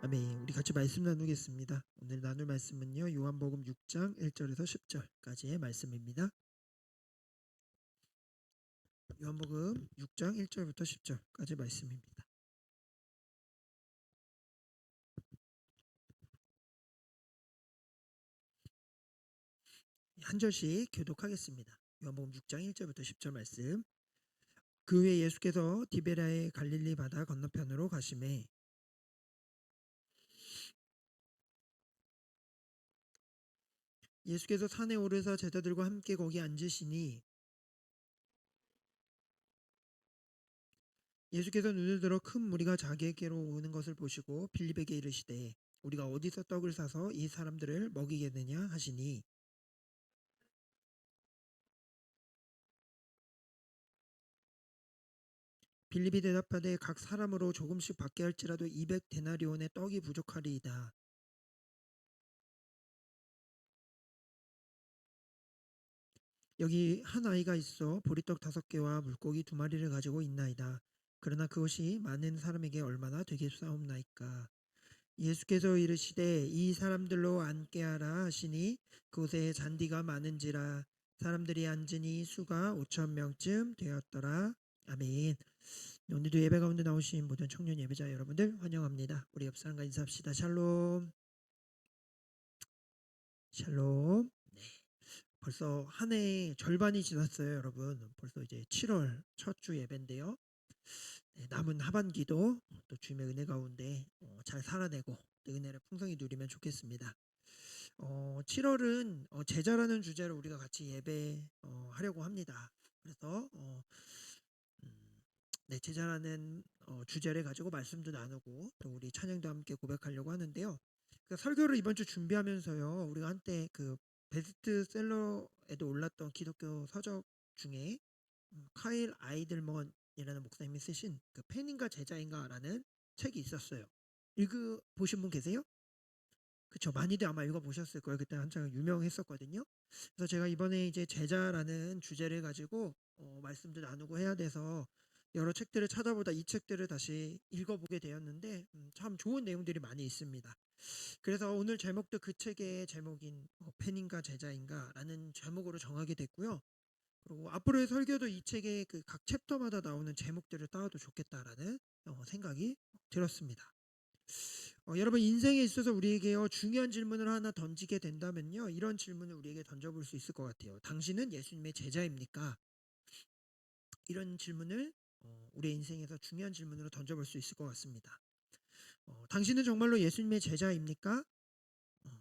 아멘. 우리 같이 말씀 나누겠습니다. 오늘 나눌 말씀은요. 요한복음 6장 1절에서 10절까지의 말씀입니다. 요한복음 6장 1절부터 10절까지 말씀입니다. 한 절씩 교독하겠습니다. 요한복음 6장 1절부터 10절 말씀. 그 후에 예수께서 디베라의 갈릴리 바다 건너편으로 가시매 예수께서 산에 오르사 제자들과 함께 거기 앉으시니 예수께서 눈을 들어 큰 무리가 자기에게로 오는 것을 보시고 빌립에게 이르시되 우리가 어디서 떡을 사서 이 사람들을 먹이겠느냐 하시니 빌립이 대답하되 각 사람으로 조금씩 받게 할지라도 200데나리온의 떡이 부족하리이다. 여기 한 아이가 있어 보리떡 5개와 물고기 2마리를 가지고 있나이다. 그러나 그것이 많은 사람에게 얼마나 되겠사옵나이까. 예수께서 이르시되 이 사람들로 앉게 하라 하시니 그곳에 잔디가 많은지라 사람들이 앉으니 수가 5,000명쯤 되었더라. 아멘. 오늘도 예배 가운데 나오신 모든 청년 예배자 여러분들 환영합니다. 우리 옆 사람과 인사합시다. 샬롬. 샬롬. 네. 벌써 한 해 절반이 지났어요, 여러분. 벌써 이제 7월 첫 주 예배인데요. 네, 남은 하반기도 또 주님의 은혜 가운데 잘 살아내고 또 은혜를 풍성히 누리면 좋겠습니다. 7월은 제자라는 주제로 우리가 같이 예배 하려고 합니다. 그래서 네, 제자라는 주제를 가지고 말씀도 나누고 또 우리 찬양도 함께 고백하려고 하는데요. 그 설교를 이번 주 준비하면서요, 우리가 한때 그 베스트셀러에도 올랐던 기독교 서적 중에 카일 아이들먼이라는 목사님이 쓰신 그 팬인가 제자인가라는 책이 있었어요. 읽어 보신 분 계세요? 그쵸, 많이들 아마 읽어보셨을 거예요. 그때 한창 유명했었거든요. 그래서 제가 이번에 이제 제자라는 주제를 가지고 말씀도 나누고 해야 돼서 여러 책들을 찾아보다 이 책들을 다시 읽어보게 되었는데 참 좋은 내용들이 많이 있습니다. 그래서 오늘 제목도 그 책의 제목인 팬인가 제자인가라는 제목으로 정하게 됐고요. 그리고 앞으로의 설교도 이 책의 그 각 챕터마다 나오는 제목들을 따와도 좋겠다라는 생각이 들었습니다. 여러분 인생에 있어서 우리에게요 중요한 질문을 하나 던지게 된다면요 이런 질문을 우리에게 던져볼 수 있을 것 같아요. 당신은 예수님의 제자입니까? 이런 질문을 우리의 인생에서 중요한 질문으로 던져볼 수 있을 것 같습니다. 당신은 정말로 예수님의 제자입니까?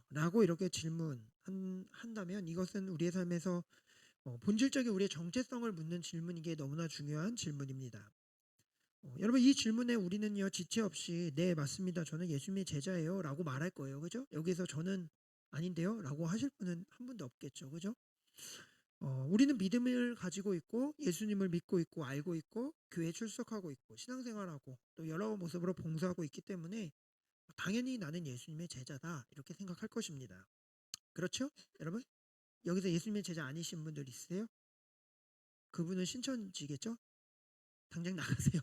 라고 이렇게 질문한다면 이것은 우리의 삶에서 본질적인 우리의 정체성을 묻는 질문이기에 너무나 중요한 질문입니다. 여러분 이 질문에 우리는요 지체 없이 네 맞습니다 저는 예수님의 제자예요 라고 말할 거예요. 그죠? 여기서 저는 아닌데요 라고 하실 분은 한 분도 없겠죠. 그죠? 우리는 믿음을 가지고 있고 예수님을 믿고 있고 알고 있고 교회에 출석하고 있고 신앙생활하고 또 여러 모습으로 봉사하고 있기 때문에 당연히 나는 예수님의 제자다 이렇게 생각할 것입니다. 그렇죠? 여러분 여기서 예수님의 제자 아니신 분들 있으세요? 그분은 신천지겠죠? 당장 나가세요.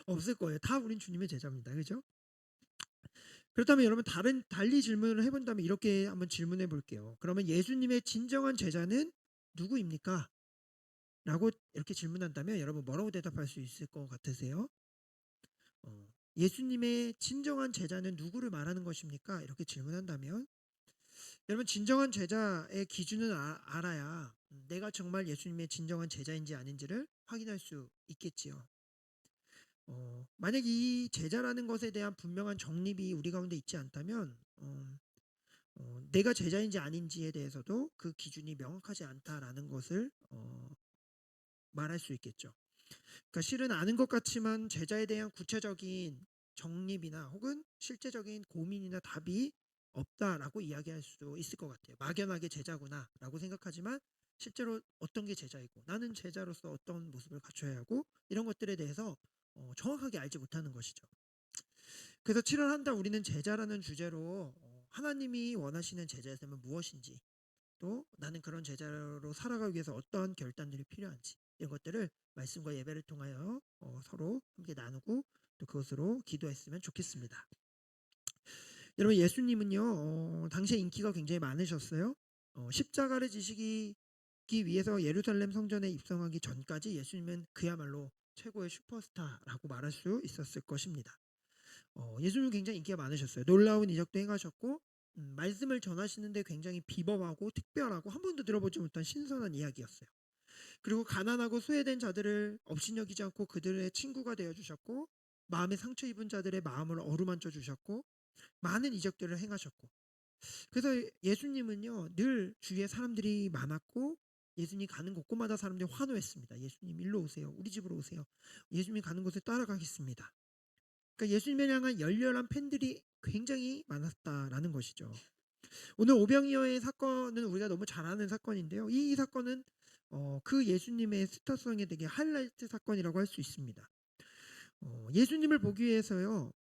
없을 거예요. 다 우린 주님의 제자입니다. 그죠? 그렇다면 여러분 달리 질문을 해본다면 이렇게 한번 질문해 볼게요. 그러면 예수님의 진정한 제자는 누구입니까? 라고 이렇게 질문한다면 여러분 뭐라고 대답할 수 있을 것 같으세요? 예수님의 진정한 제자는 누구를 말하는 것입니까? 이렇게 질문한다면 여러분 진정한 제자의 기준을 알아야 내가 정말 예수님의 진정한 제자인지 아닌지를 확인할 수 있겠지요. 만약 이 제자라는 것에 대한 분명한 정립이 우리 가운데 있지 않다면 내가 제자인지 아닌지에 대해서도 그 기준이 명확하지 않다라는 것을 말할 수 있겠죠. 그러니까 실은 아는 것 같지만 제자에 대한 구체적인 정립이나 혹은 실제적인 고민이나 답이 없다라고 이야기할 수도 있을 것 같아요. 막연하게 제자구나라고 생각하지만 실제로 어떤 게 제자이고 나는 제자로서 어떤 모습을 갖춰야 하고 이런 것들에 대해서 정확하게 알지 못하는 것이죠. 그래서 7월 한 달 우리는 제자라는 주제로 하나님이 원하시는 제자의 삶은 무엇인지 또 나는 그런 제자로 살아가기 위해서 어떤 결단들이 필요한지 이런 것들을 말씀과 예배를 통하여 서로 함께 나누고 또 그것으로 기도했으면 좋겠습니다. 여러분 예수님은요 당시에 인기가 굉장히 많으셨어요. 십자가를 지시기 위해서 예루살렘 성전에 입성하기 전까지 예수님은 그야말로 최고의 슈퍼스타라고 말할 수 있었을 것입니다. 예수님은 굉장히 인기가 많으셨어요. 놀라운 이적도 행하셨고 말씀을 전하시는데 굉장히 비범하고 특별하고 한 번도 들어보지 못한 신선한 이야기였어요. 그리고 가난하고 소외된 자들을 업신여기지 않고 그들의 친구가 되어 주셨고 마음에 상처 입은 자들의 마음을 어루만져 주셨고 많은 이적들을 행하셨고 그래서 예수님은요 늘 주위에 사람들이 많았고 예수님이 가는 곳곳마다 사람들이 환호했습니다. 예수님 일로 오세요. 우리 집으로 오세요. 예수님이 가는 곳에 따라가겠습니다. 그러니까 예수님을 향한 열렬한 팬들이 굉장히 많았다라는 것이죠. 오늘 오병이어의 사건은 우리가 너무 잘 아는 사건인데요. 이 사건은 그 예수님의 스타성에 되게 하이라이트 사건이라고 할 수 있습니다. 예수님을 보기 위해서요.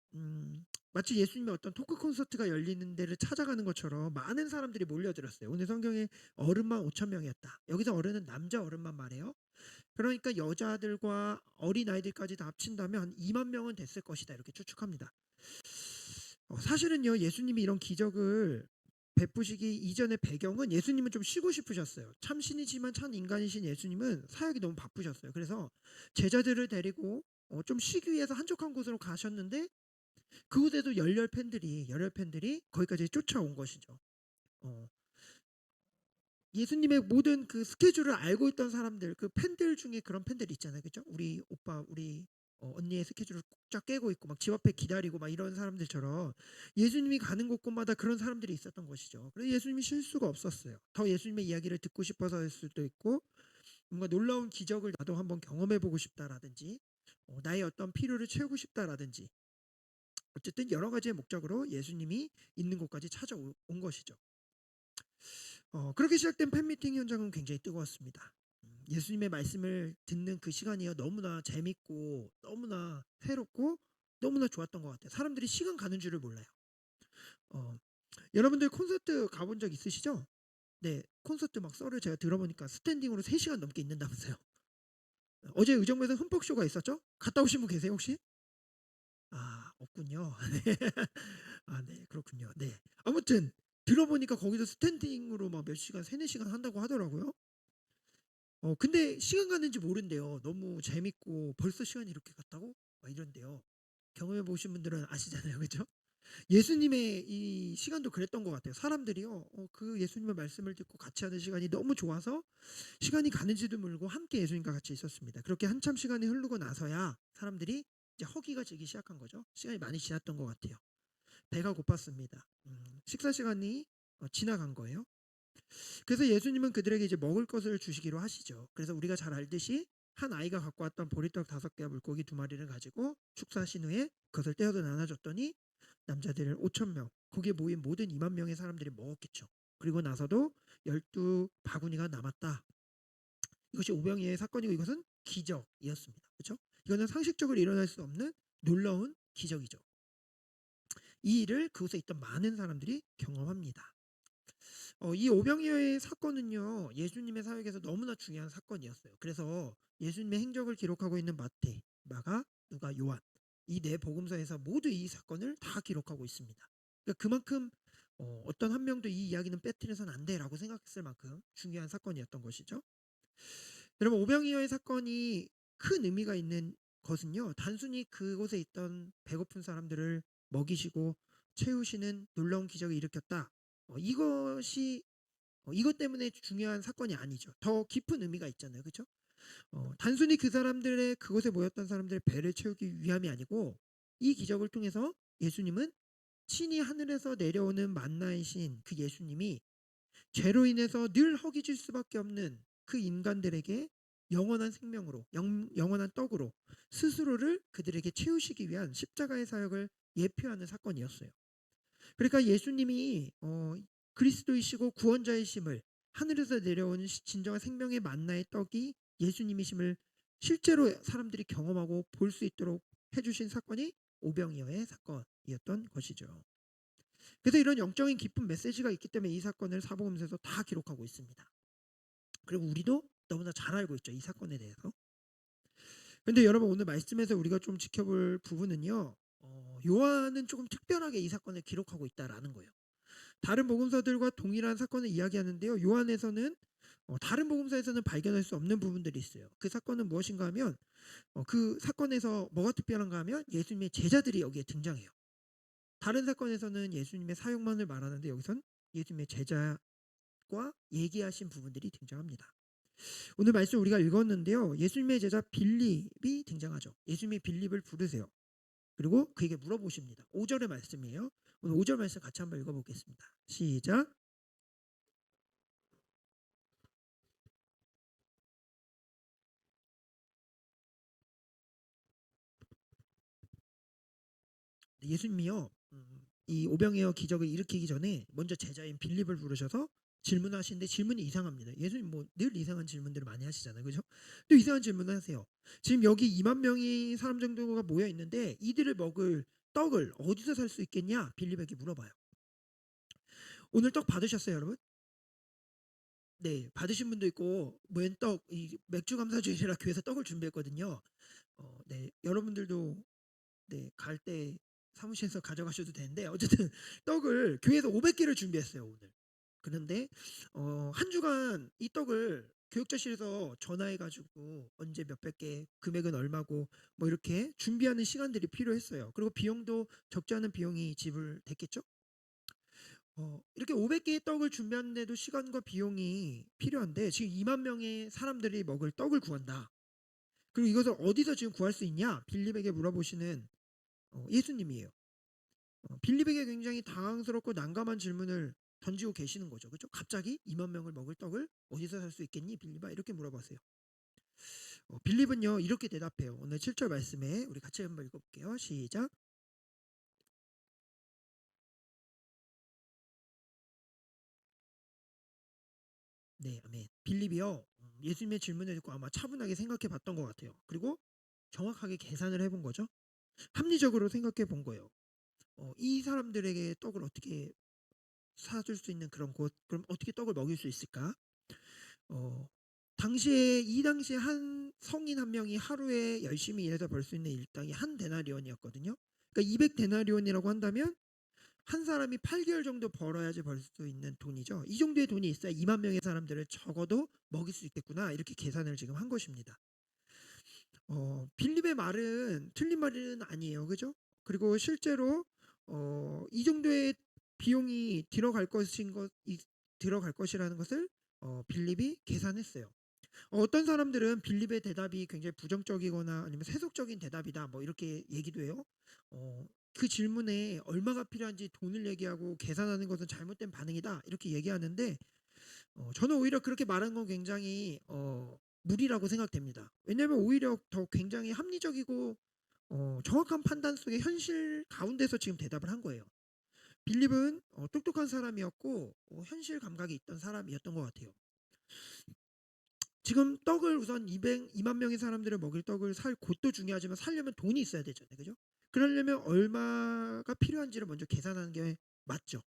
마치 예수님의 어떤 토크 콘서트가 열리는 데를 찾아가는 것처럼 많은 사람들이 몰려들었어요. 오늘 성경에 어른만 5천 명이었다. 여기서 어른은 남자 어른만 말해요. 그러니까 여자들과 어린 아이들까지 다 합친다면 한 2만 명은 됐을 것이다 이렇게 추측합니다. 사실은요 예수님이 이런 기적을 베푸시기 이전의 배경은 예수님은 좀 쉬고 싶으셨어요. 참 신이지만 참 인간이신 예수님은 사역이 너무 바쁘셨어요. 그래서 제자들을 데리고 좀 쉬기 위해서 한적한 곳으로 가셨는데 그곳에도 열혈 팬들이 거기까지 쫓아온 것이죠. 어, 예수님의 모든 그 스케줄을 알고 있던 사람들, 그 팬들 중에 그런 팬들이 있잖아요, 그죠? 우리 오빠, 우리 언니의 스케줄을 쫙 깨고 있고 막 집 앞에 기다리고 막 이런 사람들처럼 예수님이 가는 곳곳마다 그런 사람들이 있었던 것이죠. 그래서 예수님이 쉴 수가 없었어요. 더 예수님의 이야기를 듣고 싶어서일 수도 있고 뭔가 놀라운 기적을 나도 한번 경험해보고 싶다라든지 나의 어떤 필요를 채우고 싶다라든지 어쨌든 여러 가지의 목적으로 예수님이 있는 곳까지 찾아온 것이죠. 그렇게 시작된 팬미팅 현장은 굉장히 뜨거웠습니다. 예수님의 말씀을 듣는 그 시간이요 너무나 재밌고 너무나 새롭고 너무나 좋았던 것 같아요. 사람들이 시간 가는 줄을 몰라요. 어, 여러분들 콘서트 가본 적 있으시죠? 네, 콘서트 막 썰을 제가 들어보니까 스탠딩으로 3시간 넘게 있는다면서요. 어제 의정부에서 흠뻑쇼가 있었죠? 갔다 오신 분 계세요 혹시? 아 없군요. 네. 아 네 그렇군요. 네. 아무튼 들어보니까 거기서 스탠딩으로 막 몇 시간 3-4시간 한다고 하더라고요. 근데 시간 가는지 모른대요. 너무 재밌고 벌써 시간이 이렇게 갔다고? 막 이런대요. 경험해 보신 분들은 아시잖아요. 그죠? 예수님의 이 시간도 그랬던 것 같아요. 사람들이요. 그 예수님의 말씀을 듣고 같이 하는 시간이 너무 좋아서 시간이 가는지도 모르고 함께 예수님과 같이 있었습니다. 그렇게 한참 시간이 흐르고 나서야 사람들이 이제 허기가 지기 시작한 거죠. 시간이 많이 지났던 것 같아요. 배가 고팠습니다. 식사 시간이 지나간 거예요. 그래서 예수님은 그들에게 이제 먹을 것을 주시기로 하시죠. 그래서 우리가 잘 알듯이 한 아이가 갖고 왔던 보리떡 5개와 물고기 2마리를 가지고 축사하신 후에 그것을 떼어서 나눠줬더니 남자들 5천 명 거기에 모인 모든 2만 명의 사람들이 먹었겠죠. 그리고 나서도 12바구니가 남았다. 이것이 오병이어의 사건이고 이것은 기적이었습니다. 그렇죠? 이거는 상식적으로 일어날 수 없는 놀라운 기적이죠. 이 일을 그곳에 있던 많은 사람들이 경험합니다. 이 오병이어의 사건은요 예수님의 사역에서 너무나 중요한 사건이었어요. 그래서 예수님의 행적을 기록하고 있는 마태, 마가, 누가, 요한 이 네 복음서에서 모두 이 사건을 다 기록하고 있습니다. 그러니까 그만큼 어떤 한 명도 이 이야기는 빼뜨려서는 안 돼라고 생각했을 만큼 중요한 사건이었던 것이죠. 여러분 오병이어의 사건이 큰 의미가 있는 것은요 단순히 그곳에 있던 배고픈 사람들을 먹이시고 채우시는 놀라운 기적을 일으켰다. 이것이 이것 때문에 중요한 사건이 아니죠. 더 깊은 의미가 있잖아요. 그렇죠? 단순히 그 사람들의 그곳에 모였던 사람들의 배를 채우기 위함이 아니고 이 기적을 통해서 예수님은 친히 하늘에서 내려오는 만나이신 그 예수님이 죄로 인해서 늘 허기질 수밖에 없는 그 인간들에게 영원한 생명으로 영원한 떡으로 스스로를 그들에게 채우시기 위한 십자가의 사역을 예표하는 사건이었어요. 그러니까 예수님이 그리스도이시고 구원자이심을 하늘에서 내려온 진정한 생명의 만나의 떡이 예수님이심을 실제로 사람들이 경험하고 볼 수 있도록 해주신 사건이 오병이어의 사건이었던 것이죠. 그래서 이런 영적인 깊은 메시지가 있기 때문에 이 사건을 사복음서에서 다 기록하고 있습니다. 그리고 우리도 너무나 잘 알고 있죠. 이 사건에 대해서. 그런데 여러분 오늘 말씀에서 우리가 좀 지켜볼 부분은요. 요한은 조금 특별하게 이 사건을 기록하고 있다라는 거예요. 다른 복음서들과 동일한 사건을 이야기하는데요. 요한에서는 다른 복음서에서는 발견할 수 없는 부분들이 있어요. 그 사건은 무엇인가 하면 그 사건에서 뭐가 특별한가 하면 예수님의 제자들이 여기에 등장해요. 다른 사건에서는 예수님의 사역만을 말하는데 여기선 예수님의 제자과 얘기하신 부분들이 등장합니다. 오늘 말씀 우리가 읽었는데요. 예수님의 제자 빌립이 등장하죠. 예수님이 빌립을 부르세요. 그리고 그에게 물어보십니다. 5절의 말씀이에요. 오늘 5절 말씀 같이 한번 읽어보겠습니다. 시작. 예수님이요. 이 오병이어 기적을 일으키기 전에 먼저 제자인 빌립을 부르셔서 질문하시는데 질문이 이상합니다. 예수님 뭐 늘 이상한 질문들을 많이 하시잖아요. 그죠? 또 이상한 질문을 하세요. 지금 여기 2만 명이 사람 정도가 모여 있는데 이들을 먹을 떡을 어디서 살 수 있겠냐? 빌립에게 물어봐요. 오늘 떡 받으셨어요, 여러분? 네, 받으신 분도 있고 웬떡 이 맥주 감사주일이라 교회에서 떡을 준비했거든요. 네, 여러분들도 네, 갈 때 사무실에서 가져가셔도 되는데 어쨌든 떡을 교회에서 500개를 준비했어요, 오늘. 그런데 한 주간 이 떡을 교육자실에서 전화해 가지고 언제 몇백 개, 금액은 얼마고 뭐 이렇게 준비하는 시간들이 필요했어요. 그리고 비용도 적지 않은 비용이 지불됐겠죠? 이렇게 500개의 떡을 준비하는데도 시간과 비용이 필요한데 지금 2만 명의 사람들이 먹을 떡을 구한다. 그리고 이것을 어디서 지금 구할 수 있냐? 빌립에게 물어보시는 예수님이에요. 빌립에게 굉장히 당황스럽고 난감한 질문을 던지고 계시는 거죠. 그렇죠? 갑자기 2만 명을 먹을 떡을 어디서 살 수 있겠니? 빌립아 이렇게 물어봤어요. 빌립은요 이렇게 대답해요. 오늘 7절 말씀에 우리 같이 한번 읽어볼게요. 시작. 네, 아멘. 빌립이요 예수님의 질문을 듣고 아마 차분하게 생각해 봤던 것 같아요. 그리고 정확하게 계산을 해본 거죠. 합리적으로 생각해 본 거예요. 이 사람들에게 떡을 어떻게 사줄 수 있는 그런 곳, 그럼 어떻게 떡을 먹일 수 있을까? 어, 이 당시에 한 성인 한 명이 하루에 열심히 일해서 벌 수 있는 일당이 한 데나리온이었거든요. 그러니까 200 데나리온이라고 한다면 한 사람이 8개월 정도 벌어야지 벌 수 있는 돈이죠. 이 정도의 돈이 있어야 2만 명의 사람들을 적어도 먹일 수 있겠구나 이렇게 계산을 지금 한 것입니다. 빌립의 말은 틀린 말은 아니에요, 그죠? 그리고 실제로 이 정도의 비용이 들어갈 것이라는 것을 빌립이 계산했어요. 어떤 사람들은 빌립의 대답이 굉장히 부정적이거나 아니면 세속적인 대답이다 뭐 이렇게 얘기도 해요. 그 질문에 얼마가 필요한지 돈을 얘기하고 계산하는 것은 잘못된 반응이다 이렇게 얘기하는데 저는 오히려 그렇게 말하는 건 굉장히 무리라고 생각됩니다. 왜냐하면 오히려 더 굉장히 합리적이고 정확한 판단 속의 현실 가운데서 지금 대답을 한 거예요. 빌립은 똑똑한 사람이었고 현실 감각이 있던 사람이었던 것 같아요. 지금 떡을 우선 2만 명의 사람들을 먹일 떡을 살 곳도 중요하지만 살려면 돈이 있어야 되잖아요. 그죠? 그러려면 얼마가 필요한지를 먼저 계산하는 게 맞죠.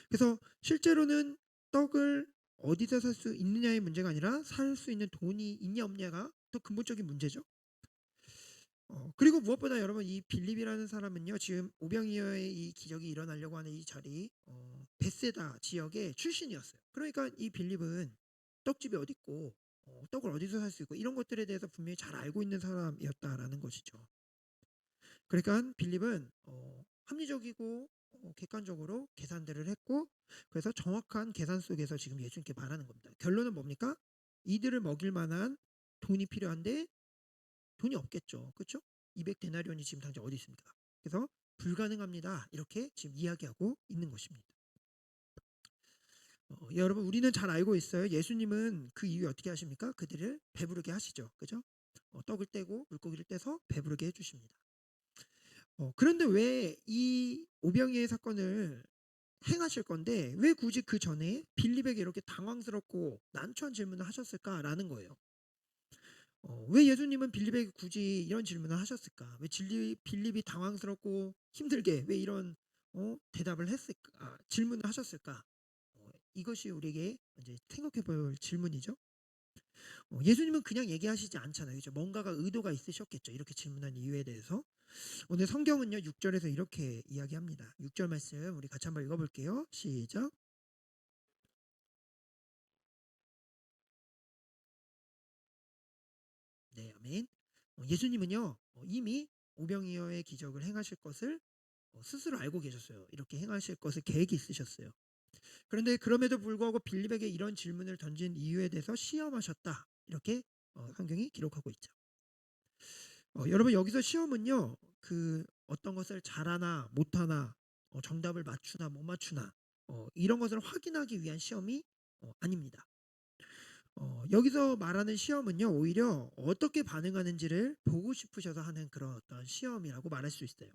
그래서 실제로는 떡을 어디서 살 수 있느냐의 문제가 아니라 살 수 있는 돈이 있냐 없냐가 더 근본적인 문제죠. 그리고 무엇보다 여러분 이 빌립이라는 사람은요 지금 오병이어의 이 기적이 일어나려고 하는 이 자리 베세다 지역의 출신이었어요. 그러니까 이 빌립은 떡집이 어디 있고 떡을 어디서 살 수 있고 이런 것들에 대해서 분명히 잘 알고 있는 사람이었다라는 것이죠. 그러니까 빌립은 합리적이고 객관적으로 계산들을 했고 그래서 정확한 계산 속에서 지금 예수님께 말하는 겁니다. 결론은 뭡니까? 이들을 먹일 만한 돈이 필요한데 돈이 없겠죠. 그렇죠? 200데나리온이 지금 당장 어디 있습니까? 그래서 불가능합니다. 이렇게 지금 이야기하고 있는 것입니다. 여러분 우리는 잘 알고 있어요. 예수님은 그 이후에 어떻게 하십니까? 그들을 배부르게 하시죠. 그죠? 떡을 떼고 물고기를 떼서 배부르게 해주십니다. 그런데 왜 이 오병이의 사건을 행하실 건데 왜 굳이 그 전에 빌립에게 이렇게 당황스럽고 난처한 질문을 하셨을까라는 거예요. 왜 예수님은 빌립에게 굳이 이런 질문을 하셨을까? 왜 빌립이 당황스럽고 힘들게 왜 이런 대답을 했을까? 질문을 하셨을까? 이것이 우리에게 이제 생각해 볼 질문이죠. 예수님은 그냥 얘기하시지 않잖아요. 그죠? 뭔가가 의도가 있으셨겠죠. 이렇게 질문한 이유에 대해서. 오늘 성경은요 6절에서 이렇게 이야기합니다. 6절 말씀 우리 같이 한번 읽어볼게요. 시작. 네, 아멘. 예수님은요 이미 오병이어의 기적을 행하실 것을 스스로 알고 계셨어요. 이렇게 행하실 것을 계획이 있으셨어요. 그런데 그럼에도 불구하고 빌립에게 이런 질문을 던진 이유에 대해서 시험하셨다. 이렇게 성경이 기록하고 있죠. 여러분 여기서 시험은요 그 어떤 것을 잘하나 못하나 정답을 맞추나 못 맞추나 이런 것을 확인하기 위한 시험이 아닙니다. 여기서 말하는 시험은요 오히려 어떻게 반응하는지를 보고 싶으셔서 하는 그런 어떤 시험이라고 말할 수 있어요.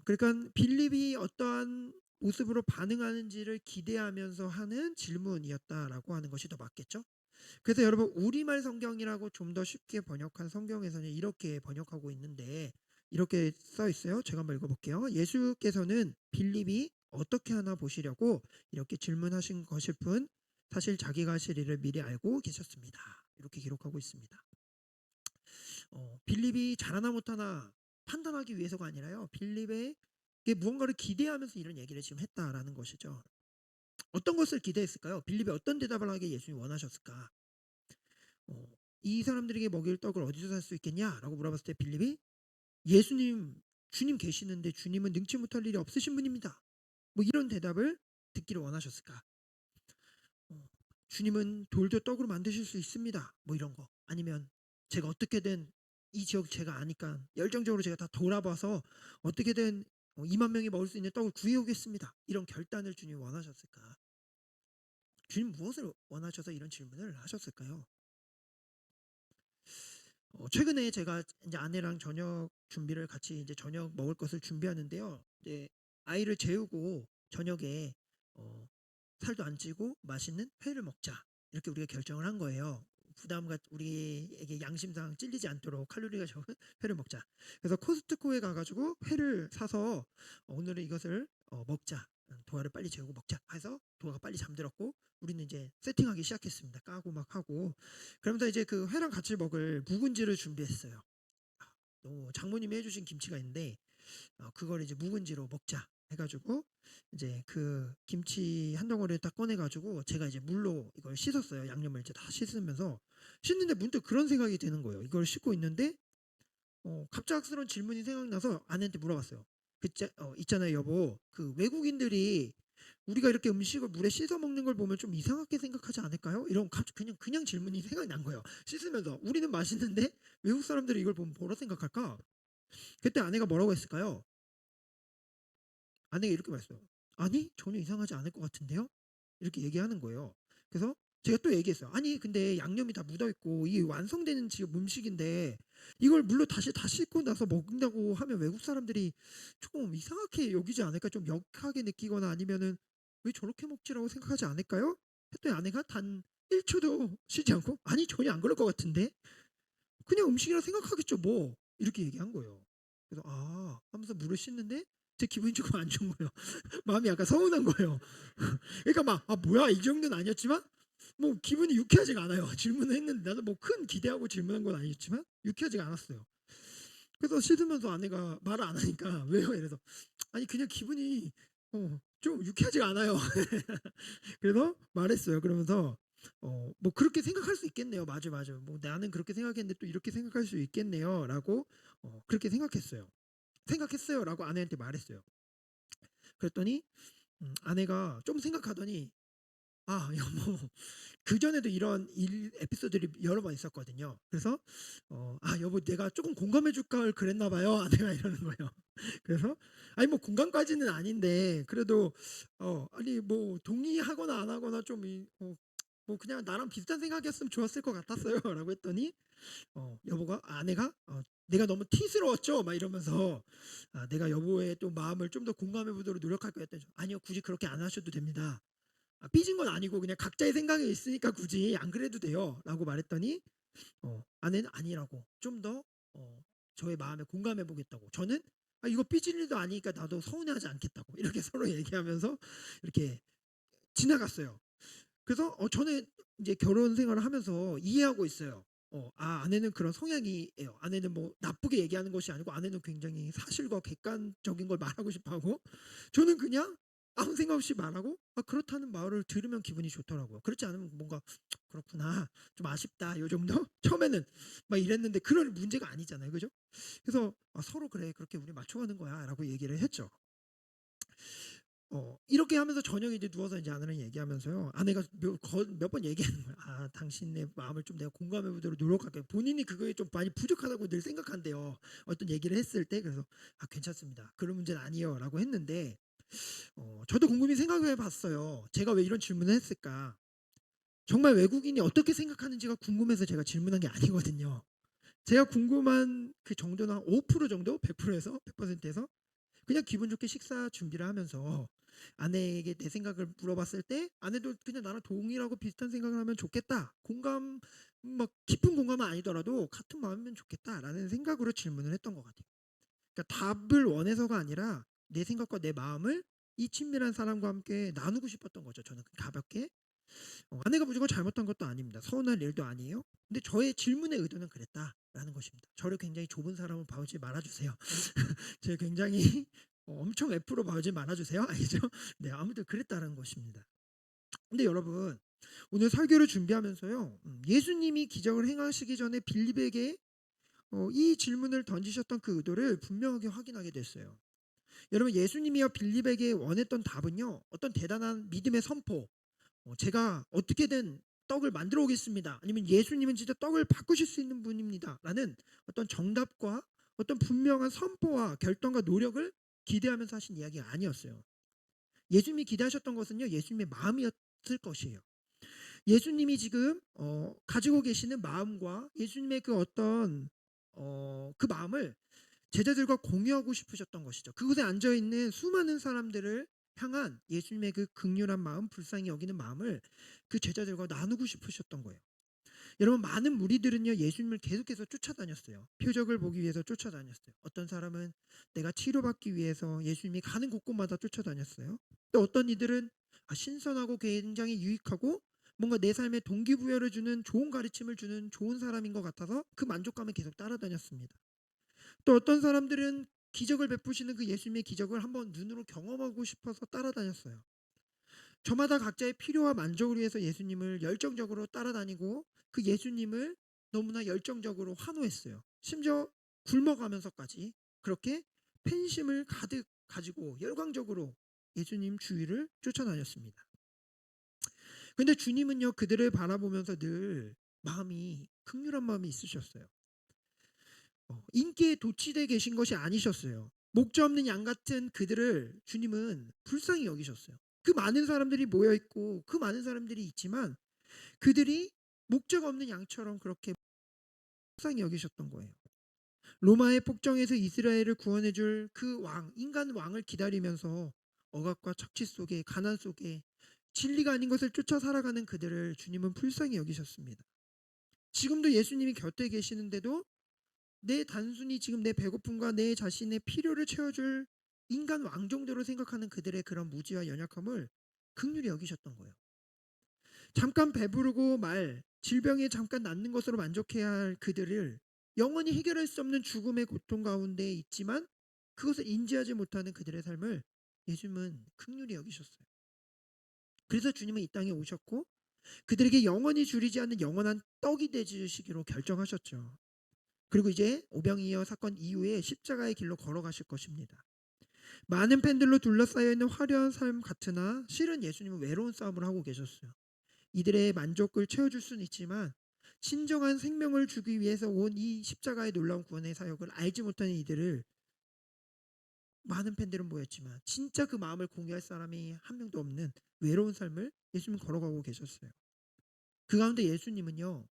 그러니까 빌립이 어떠한 모습으로 반응하는지를 기대하면서 하는 질문이었다라고 하는 것이 더 맞겠죠. 그래서 여러분 우리말 성경이라고 좀 더 쉽게 번역한 성경에서는 이렇게 번역하고 있는데 이렇게 써 있어요. 제가 한번 읽어볼게요. 예수께서는 빌립이 어떻게 하나 보시려고 이렇게 질문하신 것일 뿐 사실 자기가 하실 일을 미리 알고 계셨습니다. 이렇게 기록하고 있습니다. 빌립이 잘하나 못하나 판단하기 위해서가 아니라요. 빌립에게 무언가를 기대하면서 이런 얘기를 지금 했다라는 것이죠. 어떤 것을 기대했을까요? 빌립이 어떤 대답을 하게 예수님이 원하셨을까? 이 사람들에게 먹일 떡을 어디서 살 수 있겠냐라고 물어봤을 때 빌립이 예수님 주님 계시는데 주님은 능치 못할 일이 없으신 분입니다. 뭐 이런 대답을 듣기를 원하셨을까? 주님은 돌도 떡으로 만드실 수 있습니다. 뭐 이런 거 아니면 제가 어떻게든 이 지역 제가 아니까 열정적으로 제가 다 돌아봐서 어떻게든 2만 명이 먹을 수 있는 떡을 구해오겠습니다. 이런 결단을 주님 원하셨을까? 주님 무엇을 원하셔서 이런 질문을 하셨을까요? 최근에 제가 이제 아내랑 저녁 준비를 같이 이제 저녁 먹을 것을 준비하는데요. 이제 아이를 재우고 저녁에 살도 안 찌고 맛있는 회를 먹자 이렇게 우리가 결정을 한 거예요. 부담과 우리에게 양심상 찔리지 않도록 칼로리가 적은 회를 먹자. 그래서 코스트코에 가가지고 회를 사서 오늘은 이것을 먹자. 도화를 빨리 재우고 먹자 해서 도화가 빨리 잠들었고 우리는 이제 세팅하기 시작했습니다. 까고 막 하고 그러면서 이제 그 회랑 같이 먹을 묵은지를 준비했어요. 너무 장모님이 해주신 김치가 있는데 그걸 이제 묵은지로 먹자 해가지고 이제 그 김치 한 덩어리를 딱 꺼내가지고 제가 이제 물로 이걸 씻었어요. 양념을 이제 다 씻으면서 씻는데 문득 그런 생각이 드는 거예요. 이걸 씻고 있는데 갑작스러운 질문이 생각나서 아내한테 물어봤어요. 있잖아요 여보 그 외국인들이 우리가 이렇게 음식을 물에 씻어 먹는 걸 보면 좀 이상하게 생각하지 않을까요? 이런 그냥 질문이 생각이 난 거예요. 씻으면서 우리는 맛있는데 외국 사람들이 이걸 보면 뭐라 생각할까? 그때 아내가 뭐라고 했을까요? 아내가 이렇게 말했어요. 아니 전혀 이상하지 않을 것 같은데요? 이렇게 얘기하는 거예요. 그래서 제가 또 얘기했어요. 아니 근데 양념이 다 묻어있고 이게 완성되는 지금 음식인데 이걸 물로 다시 다 씻고 나서 먹는다고 하면 외국 사람들이 조금 이상하게 여기지 않을까? 좀 역하게 느끼거나 아니면은 왜 저렇게 먹지라고 생각하지 않을까요? 했더니 아내가 단 1초도 쉬지 않고 아니 전혀 안 그럴 것 같은데 그냥 음식이라 생각하겠죠 뭐 이렇게 얘기한 거예요. 그래서 아 하면서 물을 씻는데 제 기분이 조금 안 좋은 거예요. 마음이 약간 서운한 거예요. 그러니까 막 아 뭐야 이 정도는 아니었지만 뭐 기분이 유쾌하지가 않아요. 질문을 했는데 나도 뭐 큰 기대하고 질문한 건 아니었지만 유쾌하지가 않았어요. 그래서 씻으면서 아내가 말을 안 하니까 왜요? 이래서 아니 그냥 기분이 좀 유쾌하지가 않아요. 그래서 말했어요. 그러면서 뭐 그렇게 생각할 수 있겠네요. 맞아 맞아. 뭐 나는 그렇게 생각했는데 또 이렇게 생각할 수 있겠네요라고 그렇게 생각했어요라고 아내한테 말했어요. 그랬더니 아내가 좀 생각하더니 아 여보 그전에도 이런 에피소드들이 여러 번 있었거든요. 그래서 아 여보 내가 조금 공감해 줄 걸 그랬나 봐요. 아내가 이러는 거예요. 그래서 아니 뭐 공감까지는 아닌데 그래도 아니 뭐 동의하거나 안 하거나 좀 뭐 그냥 나랑 비슷한 생각이었으면 좋았을 것 같았어요라고 했더니 여보가 아내가 내가 너무 티스러웠죠 막 이러면서 내가 여보의 또 마음을 좀 더 공감해 보도록 노력할 거였더니 아니요 굳이 그렇게 안 하셔도 됩니다. 삐진 건 아니고 그냥 각자의 생각이 있으니까 굳이 안 그래도 돼요라고 말했더니 아내는 아니라고 좀 더 저의 마음에 공감해 보겠다고 저는 이거 삐질 일도 아니니까 나도 서운해하지 않겠다고 이렇게 서로 얘기하면서 이렇게 지나갔어요. 그래서 저는 이제 결혼 생활을 하면서 이해하고 있어요. 아내는 그런 성향이에요. 아내는 뭐 나쁘게 얘기하는 것이 아니고 아내는 굉장히 사실과 객관적인 걸 말하고 싶어 하고 저는 그냥 아무 생각 없이 말하고 그렇다는 말을 들으면 기분이 좋더라고요. 그렇지 않으면 뭔가 그렇구나. 좀 아쉽다. 요 정도? 처음에는 막 이랬는데 그런 문제가 아니잖아요. 그죠? 그래서 서로 그래. 그렇게 우리 맞춰가는 거야라고 얘기를 했죠. 이렇게 하면서 저녁에 이제 누워서 이제 아내랑 얘기하면서요. 아내가 몇 번 얘기하는 거야. 당신의 마음을 좀 내가 공감해 보도록 노력할게. 본인이 그거에 좀 많이 부족하다고 늘 생각한대요. 어떤 얘기를 했을 때 그래서 괜찮습니다. 그런 문제는 아니요라고 했는데 저도 곰곰이 생각해 봤어요. 제가 왜 이런 질문을 했을까? 정말 외국인이 어떻게 생각하는지가 궁금해서 제가 질문한 게 아니거든요. 제가 궁금한 그 정도는 한 5% 정도? 100%에서 100%에서 그냥 기분 좋게 식사 준비를 하면서 아내에게 내 생각을 물어봤을 때 아내도 그냥 나랑 동일하고 비슷한 생각을 하면 좋겠다. 공감 막 깊은 공감은 아니더라도 같은 마음이면 좋겠다라는 생각으로 질문을 했던 것 같아요. 그러니까 답을 원해서가 아니라 내 생각과 내 마음을 이 친밀한 사람과 함께 나누고 싶었던 거죠. 저는 가볍게. 아내가 무조건 잘못한 것도 아닙니다. 서운할 일도 아니에요. 근데 저의 질문의 의도는 그랬다라는 것입니다. 저를 굉장히 좁은 사람으로 봐오지 말아주세요. 제가 굉장히 엄청 F로 봐오지 말아주세요. 알죠? 네, 아무튼 그랬다는 것입니다. 근데 여러분 오늘 설교를 준비하면서요. 예수님이 기적을 행하시기 전에 빌립에게 이 질문을 던지셨던 그 의도를 분명하게 확인하게 됐어요. 여러분 예수님이요 빌립에게 원했던 답은요. 어떤 대단한 믿음의 선포, 제가 어떻게든 떡을 만들어 오겠습니다. 아니면 예수님은 진짜 떡을 바꾸실 수 있는 분입니다. 라는 어떤 정답과 어떤 분명한 선포와 결단과 노력을 기대하면서 하신 이야기가 아니었어요. 예수님이 기대하셨던 것은요. 예수님의 마음이었을 것이에요. 예수님이 지금 가지고 계시는 마음과 예수님의 그 어떤 그 마음을 제자들과 공유하고 싶으셨던 것이죠. 그곳에 앉아 있는 수많은 사람들을 향한 예수님의 그 극률한 마음, 불쌍히 여기는 마음을 그 제자들과 나누고 싶으셨던 거예요. 여러분 많은 무리들은요 예수님을 계속해서 쫓아다녔어요. 표적을 보기 위해서 쫓아다녔어요. 어떤 사람은 내가 치료받기 위해서 예수님이 가는 곳곳마다 쫓아다녔어요. 또 어떤 이들은 신선하고 굉장히 유익하고 뭔가 내 삶에 동기부여를 주는 좋은 가르침을 주는 좋은 사람인 것 같아서 그 만족감에 계속 따라다녔습니다. 또 어떤 사람들은 기적을 베푸시는 그 예수님의 기적을 한번 눈으로 경험하고 싶어서 따라다녔어요. 저마다 각자의 필요와 만족을 위해서 예수님을 열정적으로 따라다니고 그 예수님을 너무나 열정적으로 환호했어요. 심지어 굶어가면서까지 그렇게 팬심을 가득 가지고 열광적으로 예수님 주위를 쫓아다녔습니다. 근데 주님은요 그들을 바라보면서 늘 마음이 극률한 마음이 있으셨어요. 인기에 도취돼 계신 것이 아니셨어요. 목자 없는 양 같은 그들을 주님은 불쌍히 여기셨어요. 그 많은 사람들이 모여 있고 그 많은 사람들이 있지만 그들이 목자가 없는 양처럼 그렇게 불쌍히 여기셨던 거예요. 로마의 폭정에서 이스라엘을 구원해 줄 그 왕, 인간 왕을 기다리면서 억압과 착취 속에 가난 속에 진리가 아닌 것을 쫓아 살아가는 그들을 주님은 불쌍히 여기셨습니다. 지금도 예수님이 곁에 계시는데도 내 단순히 지금 내 배고픔과 내 자신의 필요를 채워줄 인간 왕 정도로 생각하는 그들의 그런 무지와 연약함을 긍휼히 여기셨던 거예요. 잠깐 배부르고 질병에 잠깐 낫는 것으로 만족해야 할 그들을 영원히 해결할 수 없는 죽음의 고통 가운데 있지만 그것을 인지하지 못하는 그들의 삶을 예수님은 긍휼히 여기셨어요. 그래서 주님은 이 땅에 오셨고 그들에게 영원히 줄이지 않는 영원한 떡이 되주시기로 결정하셨죠. 그리고 이제 오병이어 사건 이후에 십자가의 길로 걸어가실 것입니다. 많은 팬들로 둘러싸여 있는 화려한 삶 같으나 실은 예수님은 외로운 싸움을 하고 계셨어요. 이들의 만족을 채워줄 수는 있지만 진정한 생명을 주기 위해서 온 이 십자가의 놀라운 구원의 사역을 알지 못하는 이들을 많은 팬들은 모였지만 진짜 그 마음을 공유할 사람이 한 명도 없는 외로운 삶을 예수님은 걸어가고 계셨어요. 그 가운데 예수님은요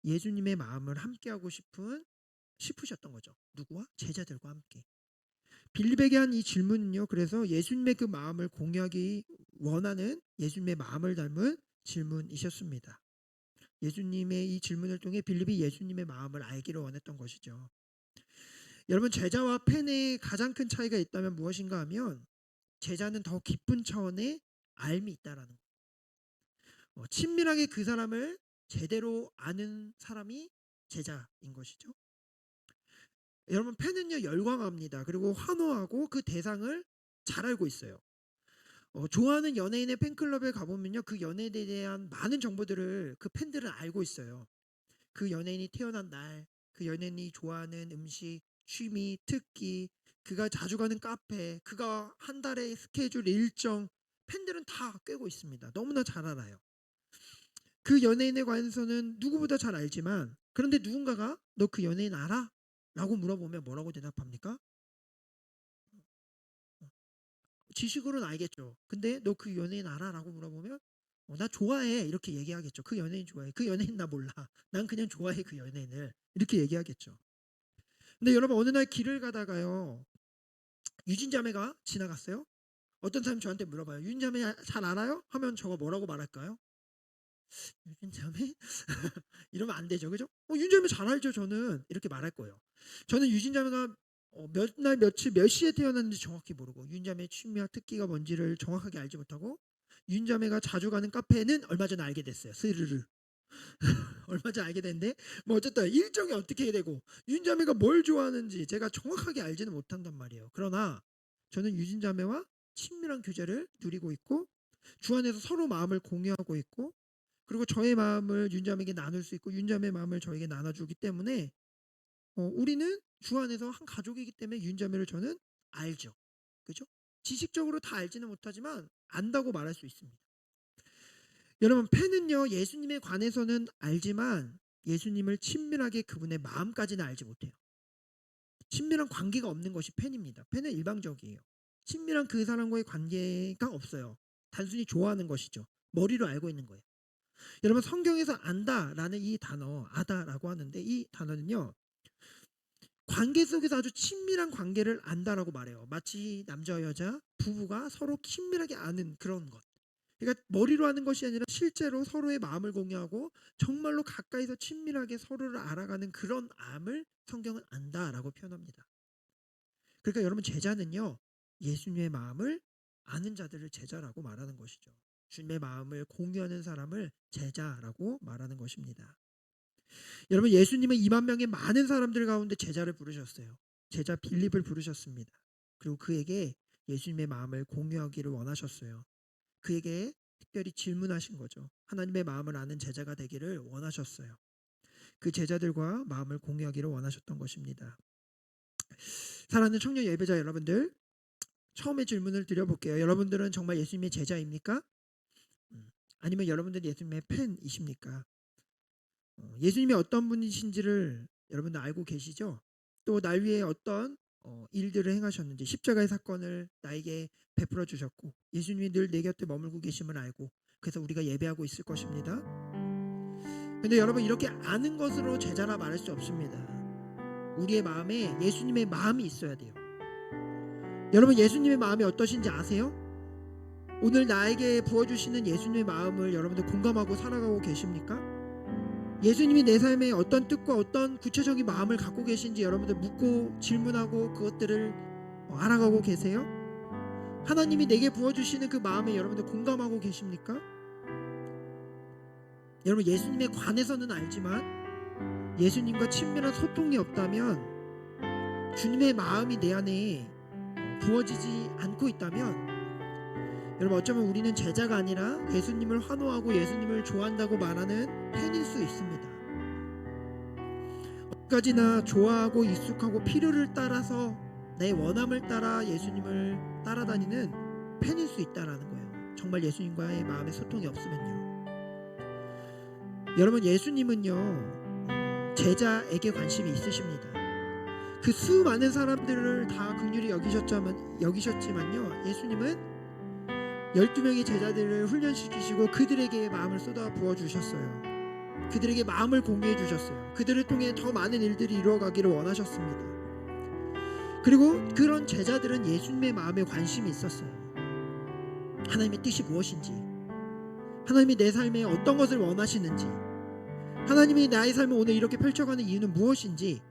예수님의 마음을 함께하고 싶으셨던 거죠. 누구와? 제자들과 함께. 빌립에게 한 이 질문은요. 그래서 예수님의 그 마음을 공유하기 원하는 예수님의 마음을 닮은 질문이셨습니다. 예수님의 이 질문을 통해 빌립이 예수님의 마음을 알기를 원했던 것이죠. 여러분 제자와 팬의 가장 큰 차이가 있다면 무엇인가 하면 제자는 더 깊은 차원의 알미 있다라는 거. 친밀하게 그 사람을 제대로 아는 사람이 제자인 것이죠. 여러분, 팬은요 열광합니다. 그리고 환호하고 그 대상을 잘 알고 있어요. 좋아하는 연예인의 팬클럽에 가보면요, 그 연예인에 대한 많은 정보들을 그 팬들은 알고 있어요. 그 연예인이 태어난 날, 그 연예인이 좋아하는 음식, 취미, 특기, 그가 자주 가는 카페, 그가 한 달의 스케줄 일정, 팬들은 다 꿰고 있습니다. 너무나 잘 알아요. 그 연예인에 관해서는 누구보다 잘 알지만, 그런데 누군가가 너 그 연예인 알아? 라고 물어보면 뭐라고 대답합니까? 지식으로는 알겠죠. 근데 너 그 연예인 알아? 라고 물어보면 나 좋아해 이렇게 얘기하겠죠. 그 연예인 좋아해. 그 연예인 나 몰라. 난 그냥 좋아해 그 연예인을. 이렇게 얘기하겠죠. 근데 여러분, 어느 날 길을 가다가요, 유진 자매가 지나갔어요. 어떤 사람이 저한테 물어봐요. 유진 자매 잘 알아요? 하면 저가 뭐라고 말할까요? 유진 자매? 이러면 안 되죠. 그죠? 유진 자매 잘 알죠 저는. 이렇게 말할 거예요. 저는 유진 자매가 몇 날 며칠 몇 시에 태어났는지 정확히 모르고, 유진 자매의 취미와 특기가 뭔지를 정확하게 알지 못하고, 유진 자매가 자주 가는 카페는 얼마 전에 알게 됐어요. 스르르. 얼마 전에 알게 됐는데, 뭐 어쨌든 일정이 어떻게 되고 유진 자매가 뭘 좋아하는지 제가 정확하게 알지는 못한단 말이에요. 그러나 저는 유진 자매와 친밀한 교제를 누리고 있고, 주 안에서 서로 마음을 공유하고 있고, 그리고 저의 마음을 유진 자매에게 나눌 수 있고 유진 자매의 마음을 저에게 나눠주기 때문에 우리는 주 안에서 한 가족이기 때문에 유진 자매를 저는 알죠. 그죠? 지식적으로 다 알지는 못하지만 안다고 말할 수 있습니다. 여러분, 팬은요 예수님에 관해서는 알지만 예수님을 친밀하게 그분의 마음까지는 알지 못해요. 친밀한 관계가 없는 것이 팬입니다. 팬은 일방적이에요. 친밀한 그 사람과의 관계가 없어요. 단순히 좋아하는 것이죠. 머리로 알고 있는 거예요. 여러분, 성경에서 안다라는 이 단어, 아다라고 하는데, 이 단어는요 관계 속에서 아주 친밀한 관계를 안다라고 말해요. 마치 남자와 여자, 부부가 서로 친밀하게 아는 그런 것. 그러니까 머리로 하는 것이 아니라 실제로 서로의 마음을 공유하고 정말로 가까이서 친밀하게 서로를 알아가는 그런 암을 성경은 안다라고 표현합니다. 그러니까 여러분, 제자는요 예수님의 마음을 아는 자들을 제자라고 말하는 것이죠. 주님의 마음을 공유하는 사람을 제자라고 말하는 것입니다. 여러분, 예수님은 2만 명의 많은 사람들 가운데 제자를 부르셨어요. 제자 빌립을 부르셨습니다. 그리고 그에게 예수님의 마음을 공유하기를 원하셨어요. 그에게 특별히 질문하신 거죠. 하나님의 마음을 아는 제자가 되기를 원하셨어요. 그 제자들과 마음을 공유하기를 원하셨던 것입니다. 사랑하는 청년 예배자 여러분들, 처음에 질문을 드려볼게요. 여러분들은 정말 예수님의 제자입니까? 아니면 여러분들은 예수님의 팬이십니까? 예수님이 어떤 분이신지를 여러분들 알고 계시죠? 또 날 위해 어떤 일들을 행하셨는지, 십자가의 사건을 나에게 베풀어 주셨고, 예수님이 늘 내 곁에 머물고 계심을 알고, 그래서 우리가 예배하고 있을 것입니다. 근데 여러분, 이렇게 아는 것으로 제자라 말할 수 없습니다. 우리의 마음에 예수님의 마음이 있어야 돼요. 여러분, 예수님의 마음이 어떠신지 아세요? 오늘 나에게 부어주시는 예수님의 마음을 여러분들 공감하고 살아가고 계십니까? 예수님이 내 삶에 어떤 뜻과 어떤 구체적인 마음을 갖고 계신지 여러분들 묻고 질문하고 그것들을 알아가고 계세요? 하나님이 내게 부어주시는 그 마음에 여러분들 공감하고 계십니까? 여러분, 예수님에 관해서는 알지만 예수님과 친밀한 소통이 없다면, 주님의 마음이 내 안에 부어지지 않고 있다면, 여러분, 어쩌면 우리는 제자가 아니라 예수님을 환호하고 예수님을 좋아한다고 말하는 팬일 수 있습니다. 어디까지나 좋아하고 익숙하고 필요를 따라서 내 원함을 따라 예수님을 따라다니는 팬일 수 있다라는 거예요. 정말 예수님과의 마음의 소통이 없으면요. 여러분, 예수님은요 제자에게 관심이 있으십니다. 그 수많은 사람들을 다 긍휼히 여기셨지만요, 예수님은 12명의 제자들을 훈련시키시고 그들에게 마음을 쏟아 부어주셨어요. 그들에게 마음을 공유해 주셨어요. 그들을 통해 더 많은 일들이 이루어가기를 원하셨습니다. 그리고 그런 제자들은 예수님의 마음에 관심이 있었어요. 하나님의 뜻이 무엇인지, 하나님이 내 삶에 어떤 것을 원하시는지, 하나님이 나의 삶을 오늘 이렇게 펼쳐가는 이유는 무엇인지,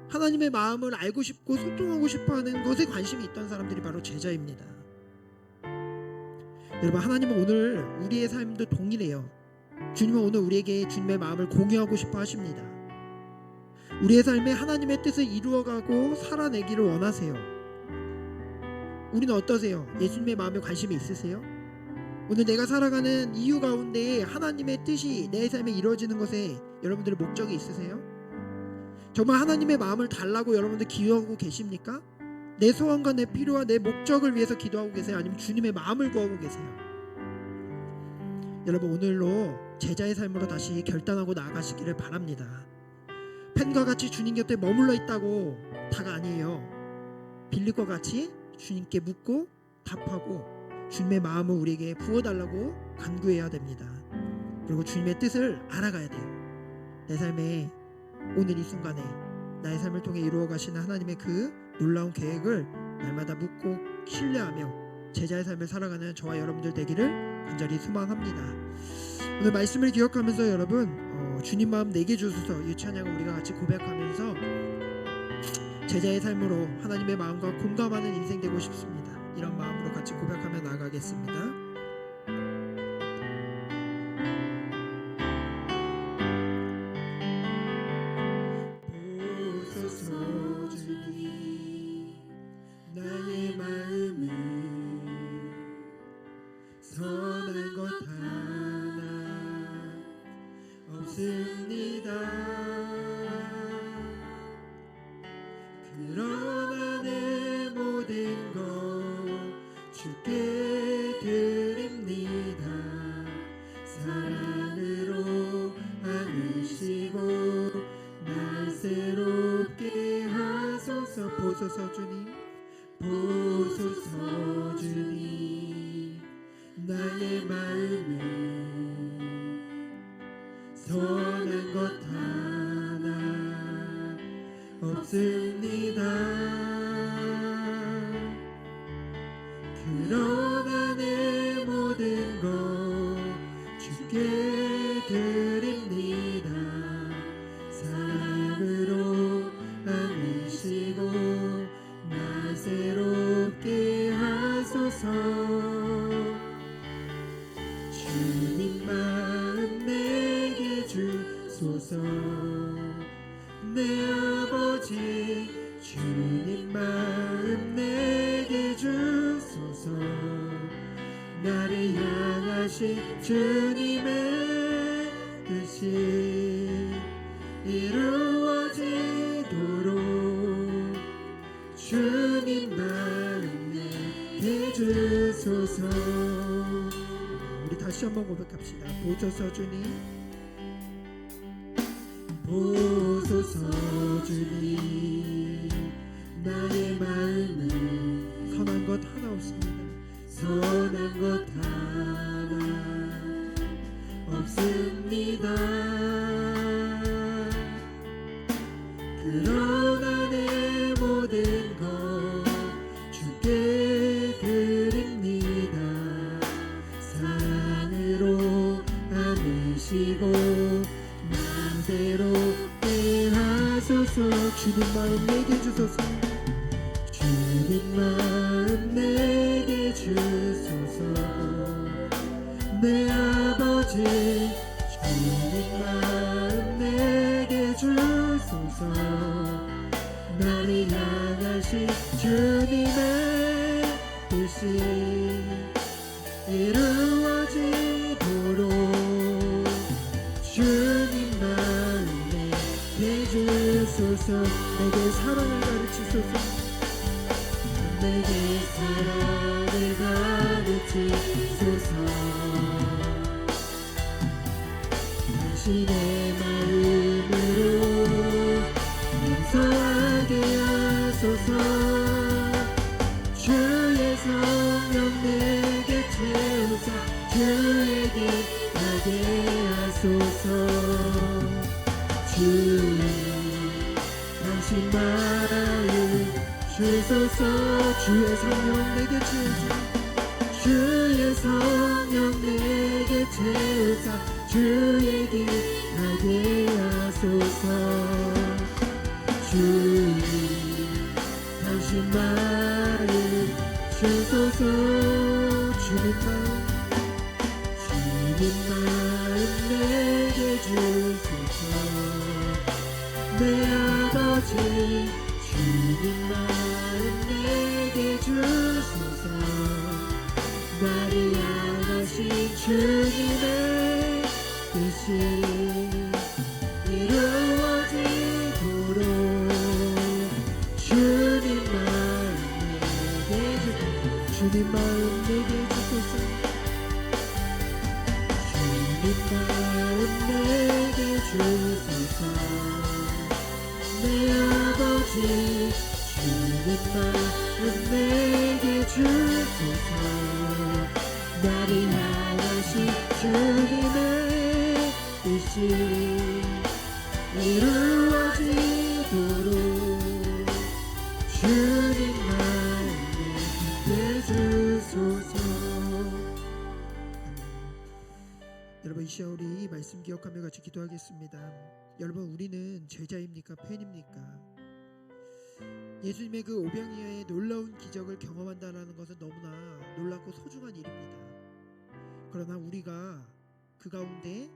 하나님의 마음을 알고 싶고 소통하고 싶어하는 것에 관심이 있던 사람들이 바로 제자입니다. 여러분, 하나님은 오늘 우리의 삶도 동일해요. 주님은 오늘 우리에게 주님의 마음을 공유하고 싶어 하십니다. 우리의 삶에 하나님의 뜻을 이루어가고 살아내기를 원하세요. 우리는 어떠세요? 예수님의 마음에 관심이 있으세요? 오늘 내가 살아가는 이유 가운데 하나님의 뜻이 내 삶에 이루어지는 것에 여러분들의 목적이 있으세요? 정말 하나님의 마음을 달라고 여러분들 기도하고 계십니까? 내 소원과 내 필요와 내 목적을 위해서 기도하고 계세요? 아니면 주님의 마음을 구하고 계세요? 여러분, 오늘로 제자의 삶으로 다시 결단하고 나아가시기를 바랍니다. 펜과 같이 주님 곁에 머물러 있다고 다가 아니에요. 빌립과 같이 주님께 묻고 답하고 주님의 마음을 우리에게 부어달라고 간구해야 됩니다. 그리고 주님의 뜻을 알아가야 돼요. 내 삶에 오늘 이 순간에 나의 삶을 통해 이루어 가시는 하나님의 그 놀라운 계획을 날마다 묻고 신뢰하며 제자의 삶을 살아가는 저와 여러분들 되기를 간절히 소망합니다. 오늘 말씀을 기억하면서 여러분, 주님 마음 내게 주소서 이 찬양을 우리가 같이 고백하면서 제자의 삶으로 하나님의 마음과 공감하는 인생 되고 싶습니다. 이런 마음으로 같이 고백하며 나아가겠습니다. 보소서 주님, 나의 마음을 선한 것 하나 없습니다. 그러나 내 모든 것 주께 드립니다. 사랑으로 안으시고 날 새롭게 하소서. 보소서 주님, 보소서 주님, 나의 마음을 선한 것 하나 없습니다. 그러나 내 모든 것 주께 드립니다. 사랑으로 안으시고 나 새롭게 하소서. 주님 마음 내게 주소서. 내 아버지 주님 마음 내게 주소서. 나를 향하신 주님의 뜻이 이루어지도록 주님 마음 내게 주소서. 우리 다시 한번 고백합시다. 보소서 주님, 보소서 주님, 나의 마음은 선한 것 하나 없습니다. 선한 것 하나 없습니다. 그러나 내 모든 것 주께 드립니다. 사랑으로 안으시고 나 새롭게 하소서. 주님 마음 내게 주소서. 주님 마음 내게 주소서. 내 아버지 주님 마음 내게 주소서. 나를 향하신 주님의 뜻이 이루어지도록 주님 마음 내게 주소서. 내게 사랑을 가르치소서. 내게 사랑을 가르치소서. 당신의 마음으로 용서하게 하소서. 주의 성령 내게 채우사 주에게 가게 하소서. 주님 당신 마음 주소서. 주의 성령 내게 채우사 주의 성령 내게 채우사 주에게 가게 하소서. 주님 당신 마음 주소서. 주님 마음 주소서. 내 아버지 주님 마음 내게 주소서. 나를 향하신 주님의 뜻이 이루어지도록 주님 마음 내게 주소서. 주님 마음 내게 주소서. 주님 마음 내게 주소서. 내 아버지 주님 마음 내게 주소서. 나를 향하신 주님의 뜻이 이루어지도록 주님 마음 내게 주소서. 여러분, 이 시간 우리 말씀 기억하며 같이 기도하겠습니다. 여러분, 우리는 제자입니까? 팬입니까? 예수님의 그 오병이어의 놀라운 기적을 경험한다는 것은 너무나 놀랍고 소중한 일입니다. 그러나 우리가 그 가운데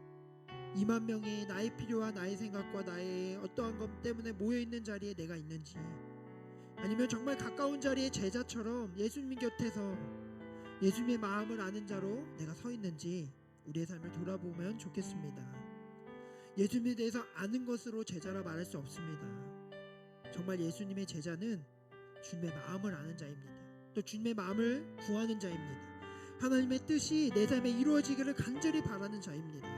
2만 명의 나의 필요와 나의 생각과 나의 어떠한 것 때문에 모여있는 자리에 내가 있는지, 아니면 정말 가까운 자리에 제자처럼 예수님 곁에서 예수님의 마음을 아는 자로 내가 서 있는지 우리의 삶을 돌아보면 좋겠습니다. 예수님에 대해서 아는 것으로 제자라 말할 수 없습니다. 정말 예수님의 제자는 주님의 마음을 아는 자입니다. 또 주님의 마음을 구하는 자입니다. 하나님의 뜻이 내 삶에 이루어지기를 간절히 바라는 자입니다.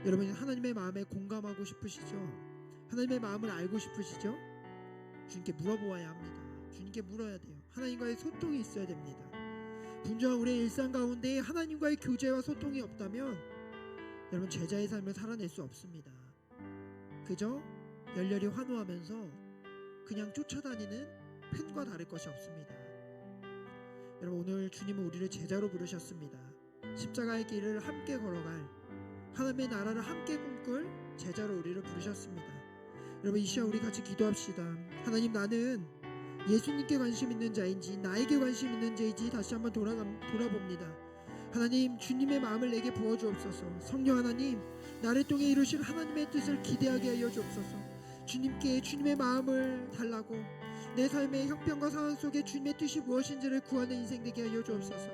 여러분, 하나님의 마음에 공감하고 싶으시죠? 하나님의 마음을 알고 싶으시죠? 주님께 물어보아야 합니다. 주님께 물어야 돼요. 하나님과의 소통이 있어야 됩니다. 분주한 우리의 일상 가운데 하나님과의 교제와 소통이 없다면 여러분, 제자의 삶을 살아낼 수 없습니다. 그저 열렬히 환호하면서 그냥 쫓아다니는 팬과 다를 것이 없습니다. 여러분, 오늘 주님은 우리를 제자로 부르셨습니다. 십자가의 길을 함께 걸어갈, 하나님의 나라를 함께 꿈꿀 제자로 우리를 부르셨습니다. 여러분, 이 시간 우리 같이 기도합시다. 하나님, 나는 예수님께 관심 있는 자인지 나에게 관심 있는 자인지 다시 한번 돌아봅니다. 하나님, 주님의 마음을 내게 부어주옵소서. 성령 하나님, 나를 통해 이루실 하나님의 뜻을 기대하게 하여 주옵소서. 주님께 주님의 마음을 달라고 내 삶의 형편과 상황 속에 주님의 뜻이 무엇인지를 구하는 인생 되게 하여 주옵소서.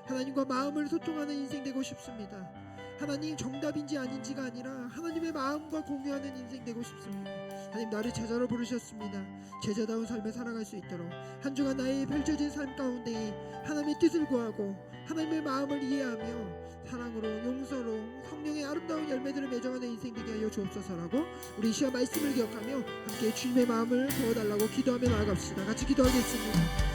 하나님과 마음을 소통하는 인생 되고 싶습니다. 하나님, 정답인지 아닌지가 아니라 하나님의 마음과 공유하는 인생 되고 싶습니다. 하나님, 나를 제자로 부르셨습니다. 제자다운 삶을 살아갈 수 있도록 한 주간 나의 펼쳐진 삶 가운데 하나님의 뜻을 구하고 하나님의 마음을 이해하며 사랑으로, 용서로 성령의 아름다운 열매들을 맺어가는 인생 되게 하여 주옵소서라고 우리 이 시간 말씀을 기억하며 함께 주님의 마음을 부어달라고 기도하며 나아갑시다. 같이 기도하겠습니다.